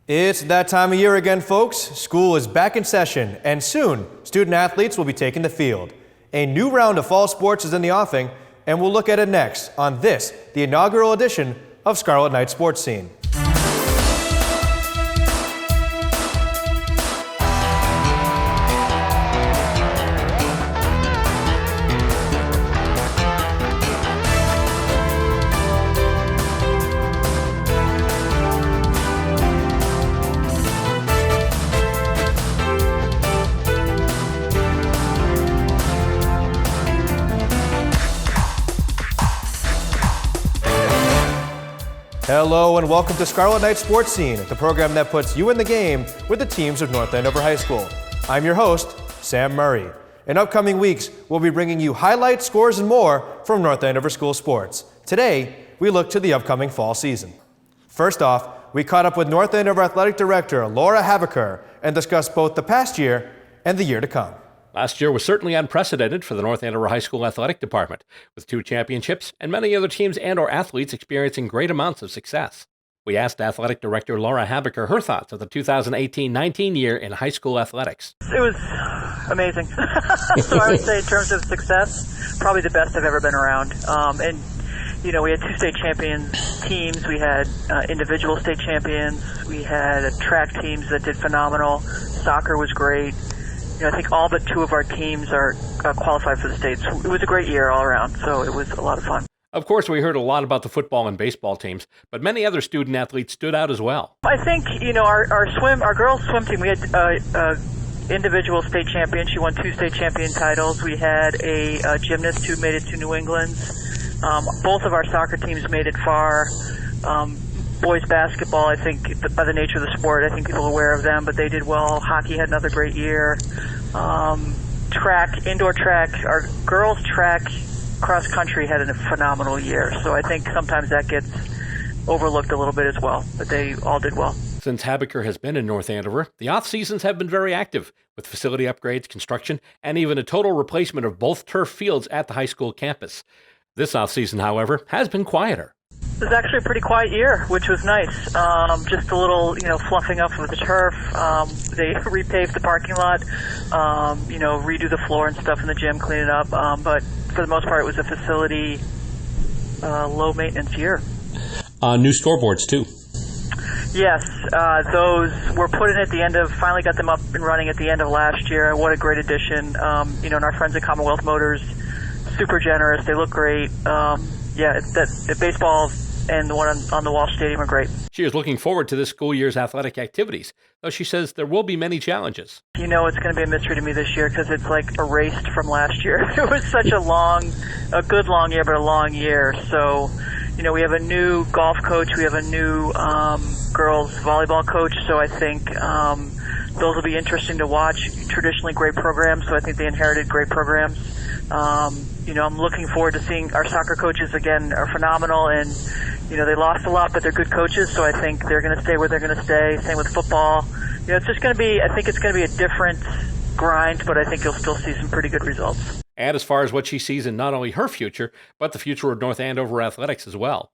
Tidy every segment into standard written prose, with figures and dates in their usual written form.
It's that time of year again, folks. School is back in session, and soon, student athletes will be taking the field. A new round of fall sports is in the offing, and we'll look at it next on this, the inaugural edition of Scarlet Night Sports Scene. Hello and welcome to Scarlet Night Sports Scene, the program that puts you in the game with the teams of North Andover High School. I'm your host, Sam Murray. In upcoming weeks, we'll be bringing you highlights, scores, and more from North Andover School sports. Today, we look to the upcoming fall season. First off, we caught up with North Andover Athletic Director Laura Habecker and discussed both the past year and the year to come. Last year was certainly unprecedented for the North Andover High School Athletic Department, with 2 championships and many other teams and/or athletes experiencing great amounts of success. We asked Athletic Director Laura Habecker her thoughts of the 2018-19 year in high school athletics. It was amazing. So I would say in terms of success, probably the best I've ever been around. We had 2 state champions teams. We had individual state champions. We had track teams that did phenomenal. Soccer was great. I think all but 2 of our teams are qualified for the states. It was a great year all around, so it was a lot of fun. Of course, we heard a lot about the football and baseball teams, but many other student athletes stood out as well. I think, our girls swim team, we had individual state champion. She won 2 state champion titles. We had a gymnast who made it to New England. Both of our soccer teams made it far. Boys basketball, I think, by the nature of the sport, I think people are aware of them, but they did well. Hockey had another great year. Track, indoor track, our girls track cross country had a phenomenal year. So I think sometimes that gets overlooked a little bit as well, but they all did well. Since Habecker has been in North Andover, the off seasons have been very active, with facility upgrades, construction, and even a total replacement of both turf fields at the high school campus. This off season, however, has been quieter. It was actually a pretty quiet year, which was nice. Just a little, fluffing up with the turf. They repaved the parking lot, redo the floor and stuff in the gym, clean it up. But for the most part, it was a facility, low maintenance year. New scoreboards too. Yes, those were put in at the end of, finally got them up and running at the end of last year. What a great addition. And our friends at Commonwealth Motors, super generous. They look great. The baseball and the one on the Walsh Stadium are great. She is looking forward to this school year's athletic activities, though she says there will be many challenges. It's going to be a mystery to me this year because it's like erased from last year. It was such a good long year, but a long year. So, we have a new golf coach. We have a new girls volleyball coach. So I think those will be interesting to watch. Traditionally great programs, so I think they inherited great programs. I'm looking forward to seeing our soccer coaches again are phenomenal, and they lost a lot, but they're good coaches, so I think they're going to stay where they're going to stay. Same with football. It's just going to be, I think it's going to be a different grind, but I think you'll still see some pretty good results. And as far as what she sees in not only her future, but the future of North Andover athletics as well.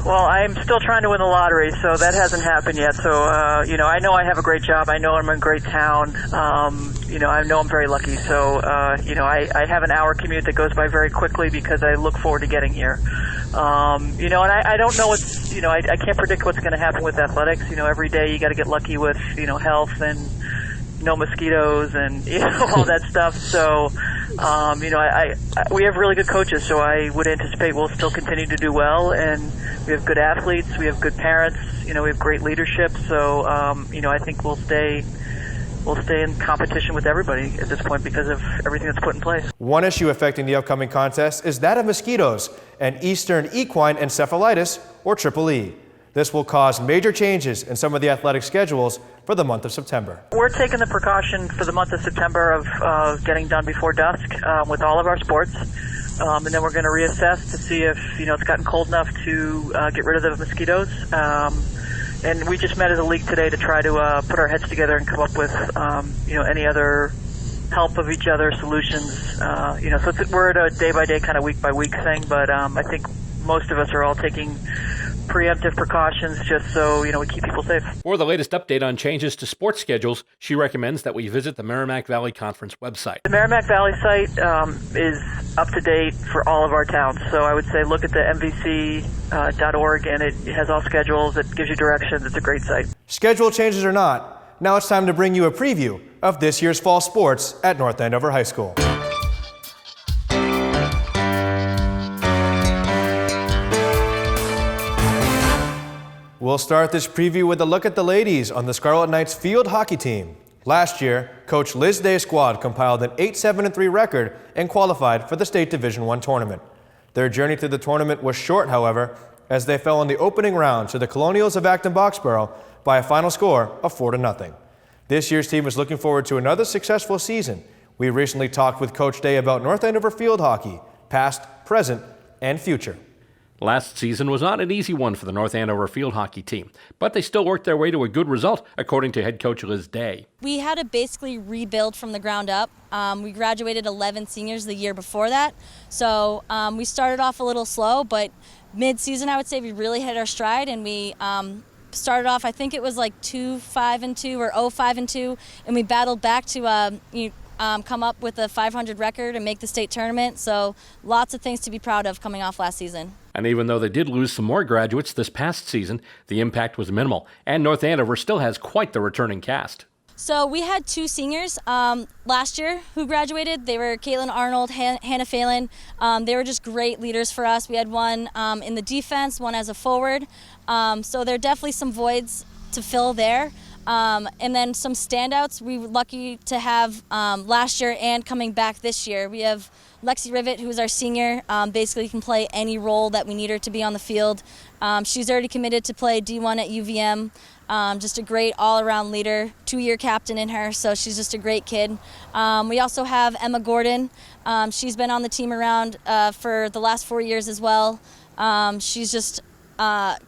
Well, I'm still trying to win the lottery, so that hasn't happened yet. So, I know I have a great job. I know I'm in a great town. I know I'm very lucky. So, I have an hour commute that goes by very quickly because I look forward to getting here. And I don't know what's, I can't predict what's going to happen with athletics. Every day you got to get lucky with, health and no mosquitoes and, all that stuff. So, we have really good coaches, so I would anticipate we'll still continue to do well, and we have good athletes, we have good parents, we have great leadership, so, I think we'll stay in competition with everybody at this point because of everything that's put in place. One issue affecting the upcoming contest is that of mosquitoes and Eastern equine encephalitis, or EEE. This will cause major changes in some of the athletic schedules for the month of September. We're taking the precaution for the month of September of getting done before dusk with all of our sports. And then we're going to reassess to see if, it's gotten cold enough to get rid of the mosquitoes. And we just met as a league today to try to put our heads together and come up with, any other help of each other solutions. So we're at a day-by-day kind of week-by-week thing, but I think most of us are all taking preemptive precautions just so, we keep people safe. For the latest update on changes to sports schedules, she recommends that we visit the Merrimack Valley Conference website. The Merrimack Valley site is up to date for all of our towns. So I would say look at the mvc.org, and it has all schedules. It gives you directions. It's a great site. Schedule changes or not, now it's time to bring you a preview of this year's fall sports at North Andover High School. We'll start this preview with a look at the ladies on the Scarlet Knights field hockey team. Last year, Coach Liz Day's squad compiled an 8-7-3 record and qualified for the State Division I tournament. Their journey to the tournament was short, however, as they fell in the opening round to the Colonials of Acton-Boxborough by a final score of 4-0. This year's team is looking forward to another successful season. We recently talked with Coach Day about North Andover field hockey, past, present, and future. Last season was not an easy one for the North Andover field hockey team, but they still worked their way to a good result, according to head coach Liz Day. We had to basically rebuild from the ground up. We graduated 11 seniors the year before that, so we started off a little slow, but mid-season I would say we really hit our stride, and we started off, I think it was like 2-5-2 or 0-5-2, and we battled back to come up with a 500 record and make the state tournament. So lots of things to be proud of coming off last season. And even though they did lose some more graduates this past season, the impact was minimal, and North Andover still has quite the returning cast. So we had 2 seniors last year who graduated. They were Caitlin Arnold, Hannah Phelan. They were just great leaders for us. We had one in the defense, one as a forward. So there are definitely some voids to fill there. And then some standouts we were lucky to have last year and coming back this year. We have Lexi Rivet, who's our senior, basically can play any role that we need her to be on the field. She's already committed to play D1 at UVM. Just a great all-around leader, 2-year captain in her, so she's just a great kid. We also have Emma Gordon. She's been on the team around for the last 4 years as well. She's just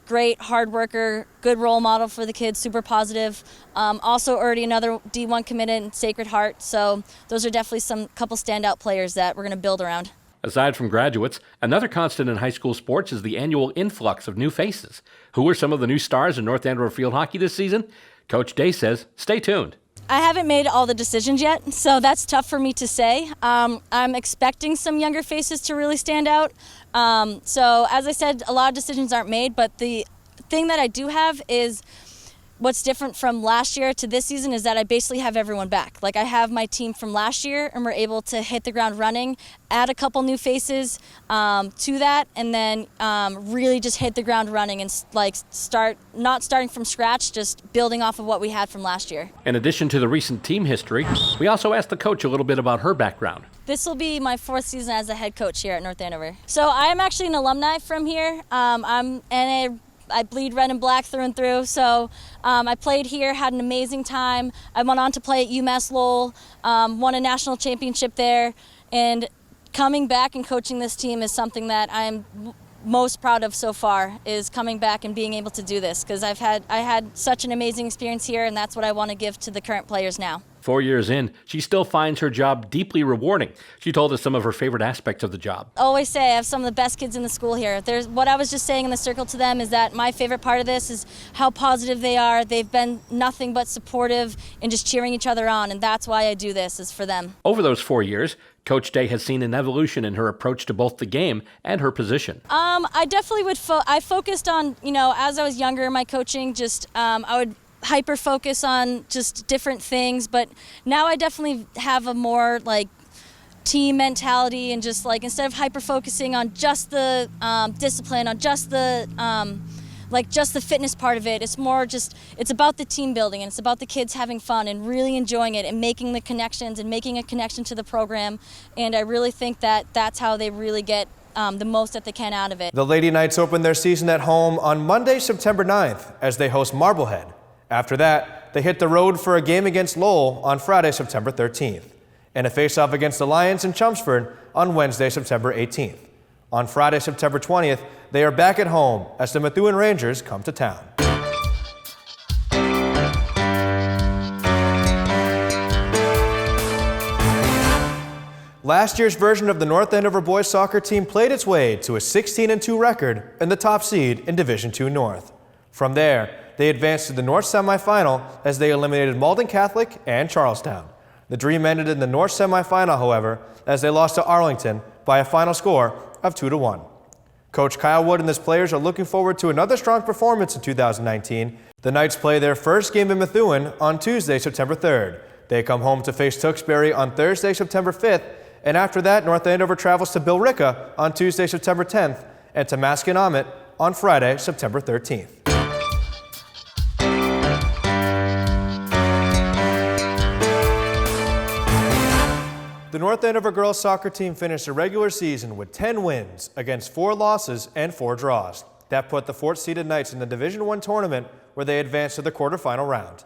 great, hard worker, good role model for the kids, super positive. Also already another D1 committed in Sacred Heart, so those are definitely some couple standout players that we're going to build around. Aside from graduates, another constant in high school sports is the annual influx of new faces. Who are some of the new stars in North Andover field hockey this season? Coach Day says, stay tuned. I haven't made all the decisions yet, so that's tough for me to say. I'm expecting some younger faces to really stand out. So as I said, a lot of decisions aren't made, but the thing that I do have is what's different from last year to this season is that I basically have everyone back. Like I have my team from last year, and we're able to hit the ground running, add a couple new faces to that, and then really just hit the ground running and not starting from scratch, just building off of what we had from last year. In addition to the recent team history, we also asked the coach a little bit about her background. This will be my 4th season as a head coach here at North Andover. So I am actually an alumni from here. I bleed red and black through and through, so I played here, had an amazing time. I went on to play at UMass Lowell, won a national championship there, and coming back and coaching this team is something that I am most proud of so far, is coming back and being able to do this, because I had such an amazing experience here, and that's what I want to give to the current players now. 4 years in, she still finds her job deeply rewarding. She told us some of her favorite aspects of the job. I always say I have some of the best kids in the school here. What I was just saying in the circle to them is that my favorite part of this is how positive they are. They've been nothing but supportive and just cheering each other on, and that's why I do this, is for them. Over those 4 years, Coach Day has seen an evolution in her approach to both the game and her position. I definitely would. I focused on, as I was younger in my coaching, just I would hyper focus on just different things, but now I definitely have a more team mentality, and just instead of hyper focusing on just the discipline, on just the just the fitness part of it, it's more just, it's about the team building, and it's about the kids having fun and really enjoying it and making the connections and making a connection to the program, and I really think that that's how they really get the most that they can out of it. The Lady Knights open their season at home on Monday, September 9th, as they host Marblehead. After that, they hit the road for a game against Lowell on Friday, September 13th, and a face-off against the Lions in Chelmsford on Wednesday, September 18th. On Friday, September 20th, they are back at home as the Methuen Rangers come to town. Last year's version of the North Andover boys soccer team played its way to a 16-2 record and the top seed in Division II North. From there, they advanced to the North semifinal as they eliminated Malden Catholic and Charlestown. The dream ended in the North semifinal, however, as they lost to Arlington by a final score of 2-1. Coach Kyle Wood and his players are looking forward to another strong performance in 2019. The Knights play their first game in Methuen on Tuesday, September 3rd. They come home to face Tewksbury on Thursday, September 5th, and after that, North Andover travels to Billerica on Tuesday, September 10th, and to Masconomet on Friday, September 13th. The North Andover girls soccer team finished the regular season with 10 wins against 4 losses and 4 draws. That put the 4th-seeded Knights in the Division I tournament, where they advanced to the quarterfinal round.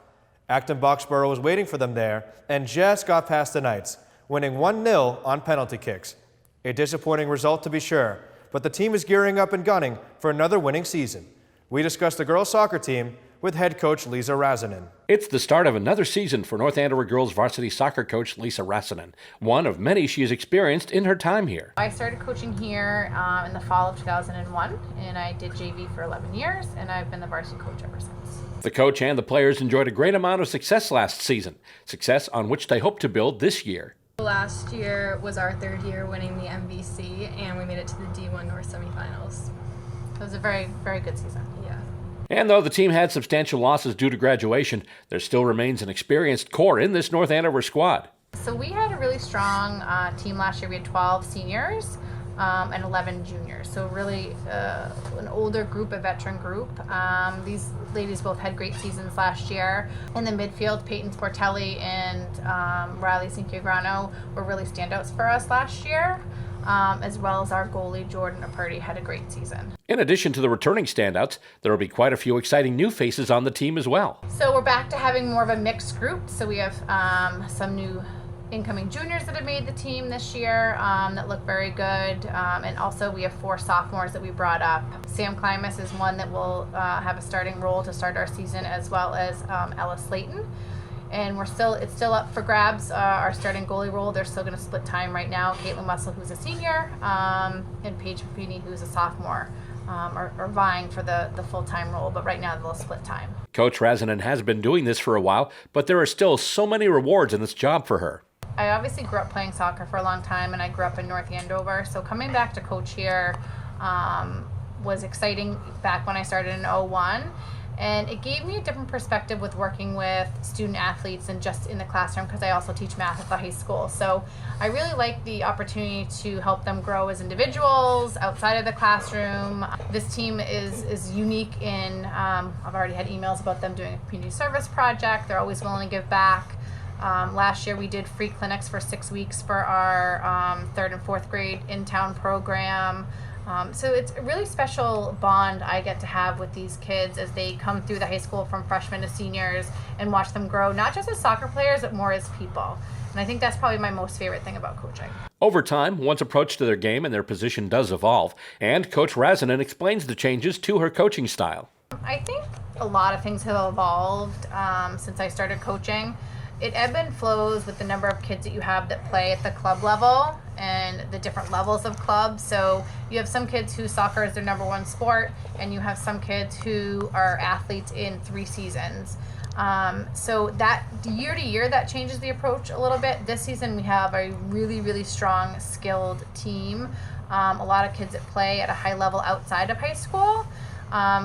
Acton Boxborough was waiting for them there and just got past the Knights, winning 1-0 on penalty kicks. A disappointing result to be sure, but the team is gearing up and gunning for another winning season. We discussed the girls soccer team with head coach Lisa Razanen. It's the start of another season for North Andover girls varsity soccer coach Lisa Razanen, one of many she has experienced in her time here. I started coaching here in the fall of 2001, and I did JV for 11 years, and I've been the varsity coach ever since. The coach and the players enjoyed a great amount of success last season, success on which they hope to build this year. Last year was our 3rd year winning the MVC, and we made it to the D1 North semifinals. It was a very, very good season. Yeah. And though the team had substantial losses due to graduation, there still remains an experienced core in this North Andover squad. So we had a really strong team last year. We had 12 seniors and 11 juniors. So really an older group, a veteran group. These ladies both had great seasons last year. In the midfield, Peyton Sportelli and Riley Cinquigrano were really standouts for us last year. As well as our goalie, Jordan Aperti, had a great season. In addition to the returning standouts, there will be quite a few exciting new faces on the team as well. So we're back to having more of a mixed group. So we have some new incoming juniors that have made the team this year that look very good. And also we have 4 sophomores that we brought up. Sam Klimas is one that will have a starting role to start our season, as well as Ella Slayton. And it's still up for grabs, our starting goalie role. They're still going to split time right now. Caitlin Wessel, who's a senior, and Paige Papini, who's a sophomore, are vying for the full-time role, but right now they'll split time. Coach Razanen has been doing this for a while, but there are still so many rewards in this job for her. I obviously grew up playing soccer for a long time, and I grew up in North Andover, so coming back to coach here was exciting back when I started in 01. And it gave me a different perspective with working with student athletes and just in the classroom, because I also teach math at the high school. So I really like the opportunity to help them grow as individuals outside of the classroom. This team is unique in, I've already had emails about them doing a community service project. They're always willing to give back. Last year we did free clinics for 6 weeks for our 3rd and 4th grade in-town program. So it's a really special bond I get to have with these kids as they come through the high school from freshmen to seniors and watch them grow, not just as soccer players, but more as people. And I think that's probably my most favorite thing about coaching. Over time, one's approach to their game and their position does evolve, and Coach Razanen explains the changes to her coaching style. I think a lot of things have evolved since I started coaching. It ebb and flows with the number of kids that you have that play at the club level and the different levels of clubs. So you have some kids who soccer is their number 1 sport, and you have some kids who are athletes in 3 seasons. So that year to year, that changes the approach a little bit. This season we have a really, really strong, skilled team. A lot of kids that play at a high level outside of high school,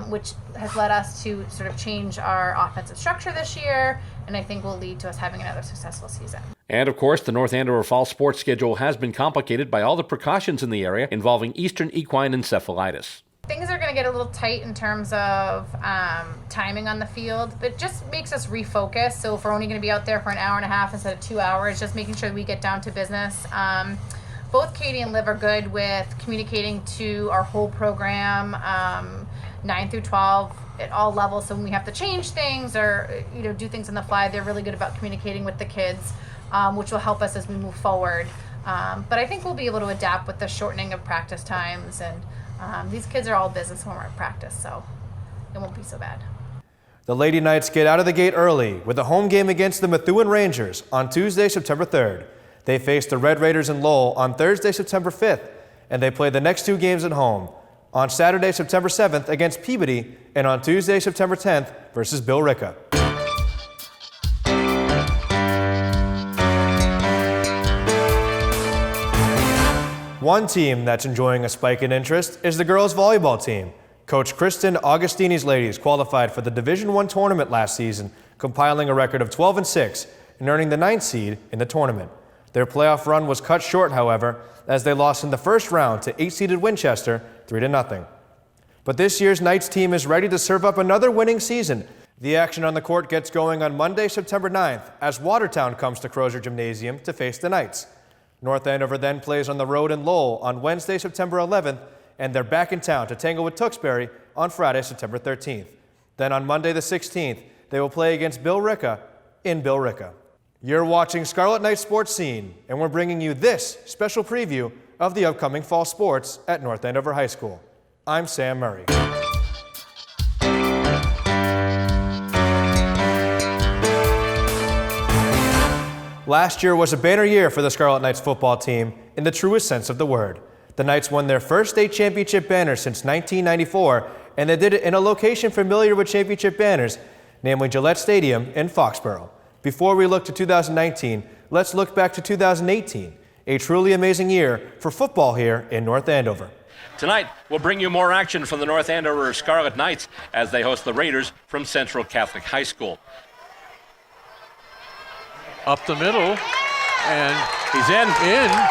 which has led us to sort of change our offensive structure this year, and I think will lead to us having another successful season. And of course, the North Andover fall sports schedule has been complicated by all the precautions in the area involving Eastern equine encephalitis. Things are going to get a little tight in terms of timing on the field, but it just makes us refocus. So if we're only going to be out there for an hour and a half instead of 2 hours, just making sure we get down to business. Both Katie and Liv are good with communicating to our whole program, 9 through 12 at all levels. So when we have to change things or do things on the fly, they're really good about communicating with the kids, which will help us as we move forward. But I think we'll be able to adapt with the shortening of practice times, and these kids are all business when we're at practice, so it won't be so bad. The Lady Knights get out of the gate early with a home game against the Methuen Rangers on Tuesday, September 3rd. They face the Red Raiders in Lowell on Thursday, September 5th, and they play the next 2 games at home. On Saturday, September 7th against Peabody, and on Tuesday, September 10th versus Bill Ricca. One team that's enjoying a spike in interest is the girls' volleyball team. Coach Kristen Augustini's ladies qualified for the Division I tournament last season, compiling a record of 12-6 and earning the 9th seed in the tournament. Their playoff run was cut short, however, as they lost in the first round to 8-seeded Winchester 3-0. But this year's Knights team is ready to serve up another winning season. The action on the court gets going on Monday, September 9th, as Watertown comes to Crozer Gymnasium to face the Knights. North Andover then plays on the road in Lowell on Wednesday, September 11th, and they're back in town to tangle with Tewksbury on Friday, September 13th. Then on Monday the 16th, they will play against Bill Ricca in Bill Ricca. You're watching Scarlet Knight Sports Scene, and we're bringing you this special preview of the upcoming fall sports at North Andover High School. I'm Sam Murray. Last year was a banner year for the Scarlet Knights football team in the truest sense of the word. The Knights won their first state championship banner since 1994, and they did it in a location familiar with championship banners, namely Gillette Stadium in Foxborough. Before we look to 2019, let's look back to 2018, a truly amazing year for football here in North Andover. Tonight, we'll bring you more action from the North Andover Scarlet Knights as they host the Raiders from Central Catholic High School. Up the middle, and He's in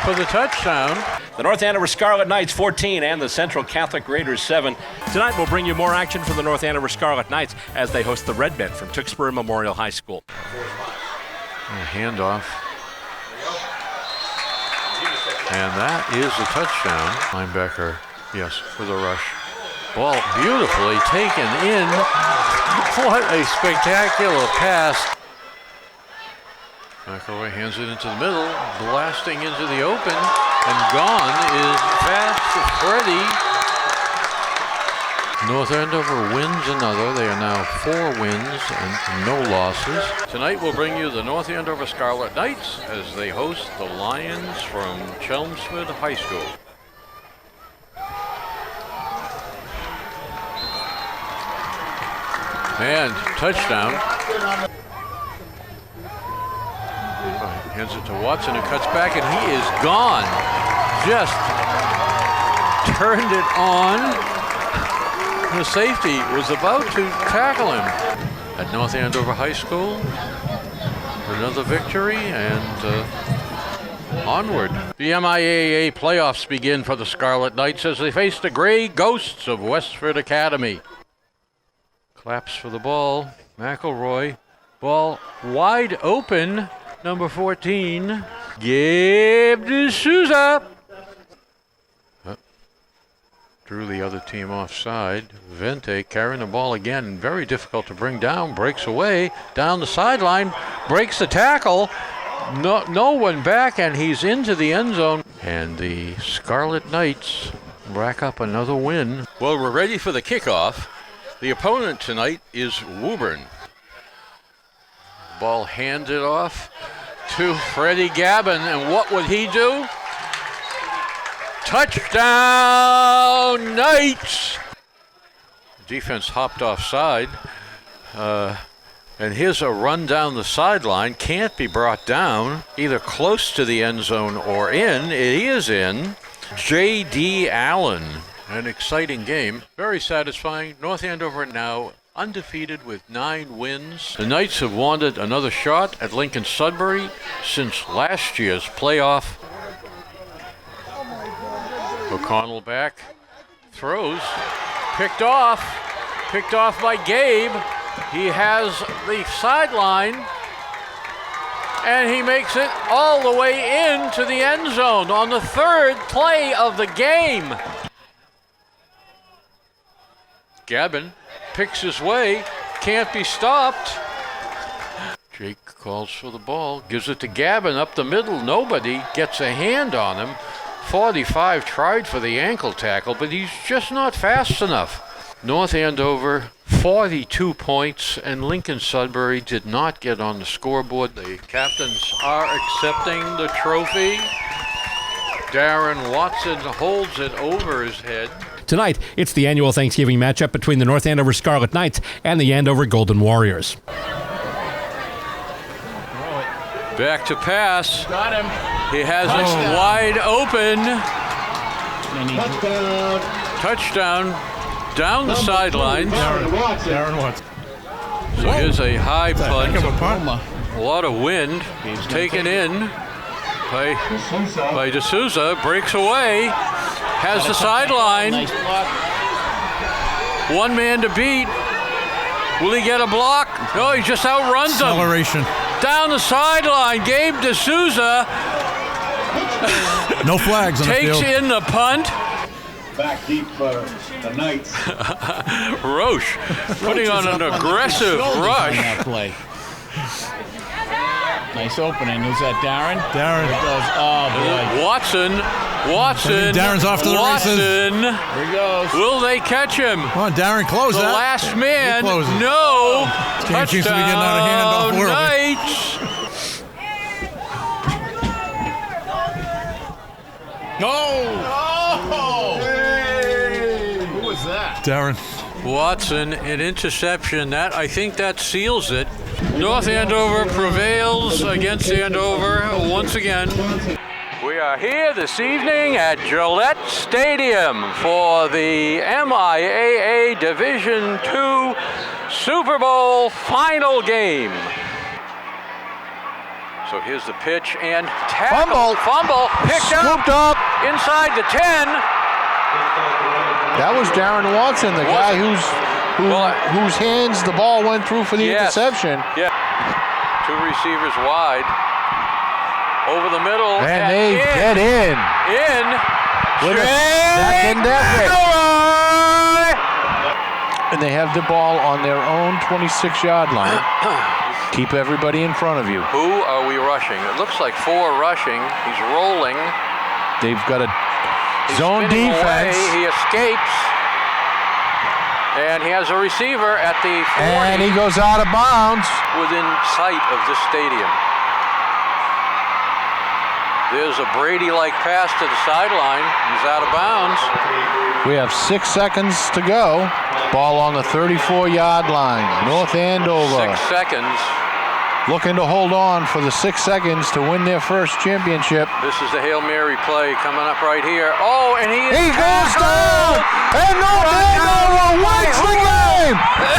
for the touchdown. The North Andover Scarlet Knights 14 and the Central Catholic Raiders 7. Tonight we'll bring you more action from the North Andover Scarlet Knights as they host the Redmen from Tewksbury Memorial High School. A handoff. And that is a touchdown. Linebacker, yes, with a rush. Ball beautifully taken in. What a spectacular pass. McElroy hands it into the middle, blasting into the open, and gone is Fast Freddy. North Andover wins another. They are now 4 wins and no losses. Tonight we'll bring you the North Andover Scarlet Knights as they host the Lions from Chelmsford High School. And touchdown. Hands it to Watson, who cuts back, and he is gone. Just turned it on. The safety was about to tackle him. At North Andover High School, another victory, and onward. The MIAA playoffs begin for the Scarlet Knights as they face the Gray Ghosts of Westford Academy. Claps for the ball. McElroy. Ball wide open. Number 14, Gabe D'Souza. Drew the other team offside. Vente carrying the ball again, very difficult to bring down. Breaks away, down the sideline, breaks the tackle. No one back, and he's into the end zone. And the Scarlet Knights rack up another win. Well, we're ready for the kickoff. The opponent tonight is Woburn. Ball handed off to Freddie Gabin, and what would he do? Touchdown, Knights! Defense hopped offside, and here's a run down the sideline. Can't be brought down, either close to the end zone or in. It is in. J.D. Allen. An exciting game, very satisfying. North Andover now undefeated with 9 wins. The Knights have wanted another shot at Lincoln Sudbury since last year's playoff. O'Connell back, throws, picked off by Gabe. He has the sideline, and he makes it all the way into the end zone on the 3rd play of the game. Gabin picks his way, can't be stopped. Jake calls for the ball, gives it to Gabin up the middle. Nobody gets a hand on him. 45 tried for the ankle tackle, but he's just not fast enough. North Andover 42 points, and Lincoln Sudbury did not get on the scoreboard. The captains are accepting the trophy. Darren Watson holds it over his head. Tonight, it's the annual Thanksgiving matchup between the North Andover Scarlet Knights and the Andover Golden Warriors. Back to pass. Got him. He has it wide open. Touchdown down the sidelines. Darren Watson. So here's a high punt. punt. A lot of wind. He's taken in by D'Souza. Breaks away. Has the sideline. Nice block. One man to beat. Will he get a block? No, he just outruns him. Acceleration. Down the sideline. Gabe D'Souza No flags on the takes field. in the punt. Back deep for the Knights. Roche putting on an aggressive rush. That play. Nice opening. Who's that, Darren? Darren. There it goes. Oh, boy. Watson. Darren's off to the races. Watson. Here he goes. Will they catch him? Come on, Darren, close The that. last man. He closes. No. Game seems to be getting out of hand off Touchdown, Worley. Knights. Who was that? Darren. Watson, an interception. I think that seals it. North Andover prevails against Andover once again. We are here this evening at Gillette Stadium for the MIAA Division II Super Bowl final game. So here's the pitch and tackle. Fumble. Picked up inside the 10. That was Darren Watson, the guy whose hands the ball went through for the interception. Yeah. Two receivers wide. Over the middle. And they get in. With a second effort. And they have the ball on their own 26-yard line. Keep everybody in front of you. Who are we rushing? It looks like 4 rushing. He's rolling. They've got a zone Spinning defense. away. He escapes. And he has a receiver at the 40. And he goes out of bounds. Within sight of the stadium. There's a Brady-like pass to the sideline. He's out of bounds. We have 6 seconds to go. Ball on the 34-yard line. North Andover 6 seconds. looking to hold on for the 6 seconds to win their first championship. This is the Hail Mary play coming up right here. Oh, and he goes down! And North Andover wins the game!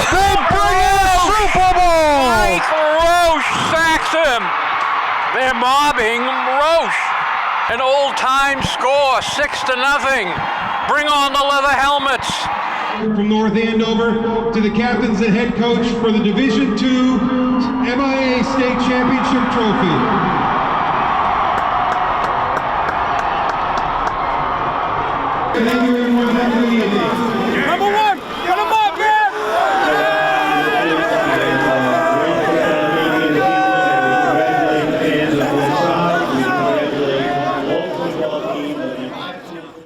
They bring in the Super Bowl! Mike Roche sacks him. They're mobbing Roche. An old-time score, 6-0. Bring on the leather helmets. From North Andover to the captains and head coach for the Division II MIAA State Championship Trophy. Thank you everyone. Have a good evening. Number one, get him up, man!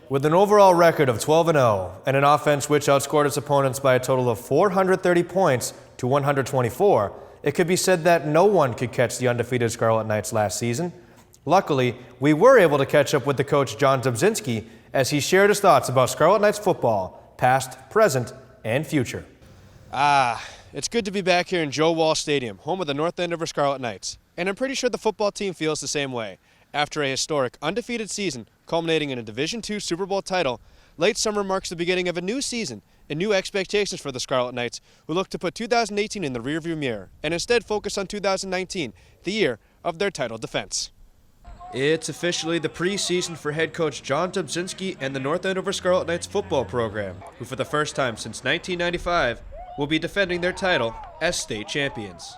With an overall record of 12-0 and an offense which outscored its opponents by a total of 430 points to 124, it could be said that no one could catch the undefeated Scarlet Knights last season. Luckily, we were able to catch up with the coach John Dobzinski as he shared his thoughts about Scarlet Knights football, past, present, and future. It's good to be back here in Joe Wall Stadium, home of the North Andover Scarlet Knights. And I'm pretty sure the football team feels the same way. After a historic undefeated season culminating in a Division II Super Bowl title, late summer marks the beginning of a new season and new expectations for the Scarlet Knights, who look to put 2018 in the rearview mirror and instead focus on 2019, the year of their title defense. It's officially the preseason for head coach John Dobzinski and the North Andover Scarlet Knights football program, who for the first time since 1995 will be defending their title as state champions.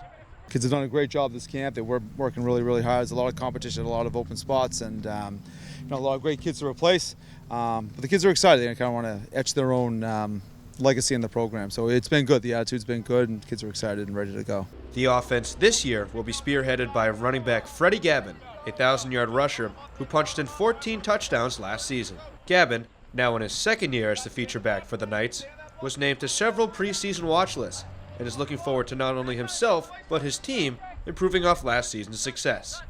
Kids have done a great job this camp. They were working really, really hard. There's a lot of competition, a lot of open spots, and a lot of great kids to replace. But the kids are excited. They kind of want to etch their own legacy in the program. So it's been good. The attitude's been good, and kids are excited and ready to go. The offense this year will be spearheaded by running back Freddie Gavin, a 1,000-yard rusher who punched in 14 touchdowns last season. Gavin, now in his second year as the feature back for the Knights, was named to several preseason watch lists and is looking forward to not only himself, but his team improving off last season's success.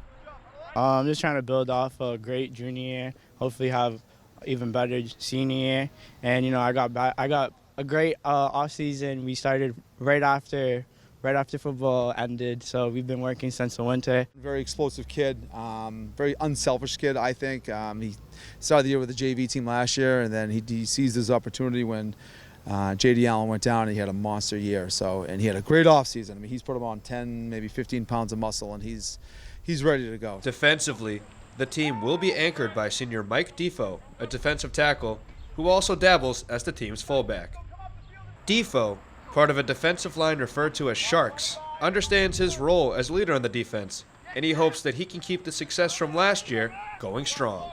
I'm just trying to build off a great junior year, hopefully have even better senior year. And, you know, I got a great off season. We started right after football ended, so we've been working since the winter. Very explosive kid, very unselfish kid, I think. He started the year with the JV team last year, and then he seized his opportunity when J.D. Allen went down, and he had a monster year. And he had a great offseason. I mean, he's put him on 10, maybe 15 pounds of muscle, and he's ready to go. Defensively, the team will be anchored by senior Mike Defoe, a defensive tackle, who also dabbles as the team's fullback. Defoe, part of a defensive line referred to as Sharks, understands his role as leader on the defense, and he hopes that he can keep the success from last year going strong.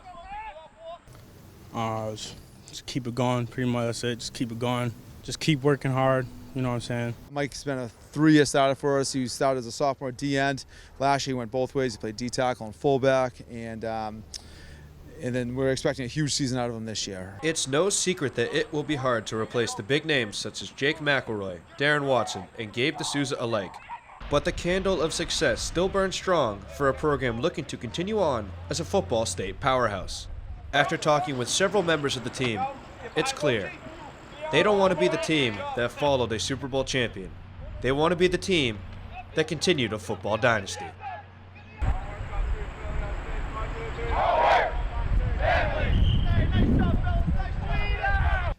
Just keep it going, pretty much. That's it. Just keep it going. Just keep working hard. You know what I'm saying? Mike's been a 3-year starter for us. He started as a sophomore D-end. Last year he went both ways. He played D-tackle and fullback, and then we're expecting a huge season out of him this year. It's no secret that it will be hard to replace the big names such as Jake McElroy, Darren Watson, and Gabe D'Souza alike. But the candle of success still burns strong for a program looking to continue on as a football state powerhouse. After talking with several members of the team, it's clear they don't want to be the team that followed a Super Bowl champion. They want to be the team that continued a football dynasty.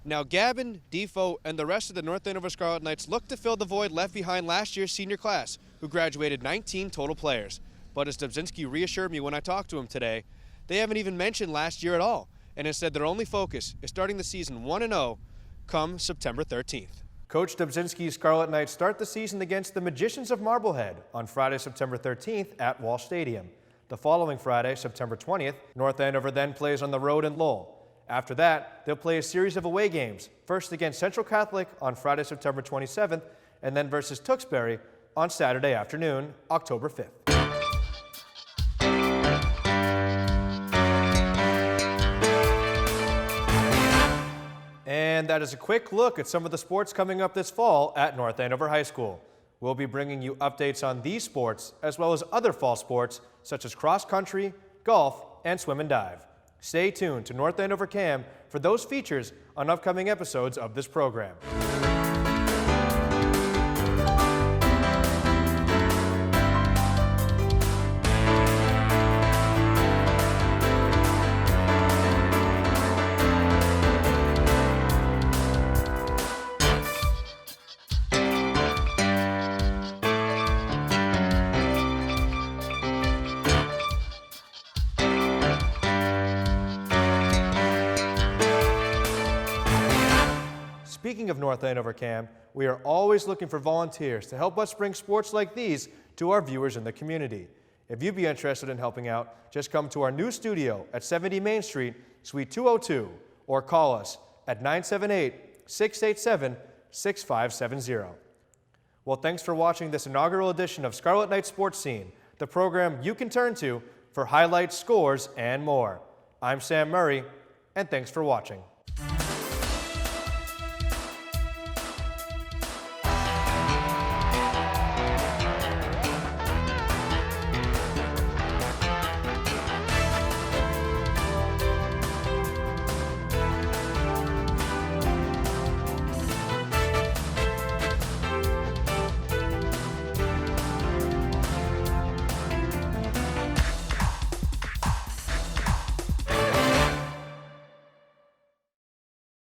Now Gavin, Defoe, and the rest of the North Andover Scarlet Knights look to fill the void left behind last year's senior class, who graduated 19 total players. But as Dubzinski reassured me when I talked to him today, they haven't even mentioned last year at all, and instead their only focus is starting the season 1-0 come September 13th. Coach Dubzinski's Scarlet Knights start the season against the Magicians of Marblehead on Friday, September 13th at Walsh Stadium. The following Friday, September 20th, North Andover then plays on the road in Lowell. After that, they'll play a series of away games, first against Central Catholic on Friday, September 27th, and then versus Tewksbury on Saturday afternoon, October 5th. And that is a quick look at some of the sports coming up this fall at North Andover High School. We'll be bringing you updates on these sports as well as other fall sports such as cross country, golf, and swim and dive. Stay tuned to North Andover Cam for those features on upcoming episodes of this program. Speaking of North Andover Cam, we are always looking for volunteers to help us bring sports like these to our viewers in the community. If you'd be interested in helping out, just come to our new studio at 70 Main Street, Suite 202, or call us at 978-687-6570. Well, thanks for watching this inaugural edition of Scarlet Knight Sports Scene, the program you can turn to for highlights, scores, and more. I'm Sam Murray, and thanks for watching.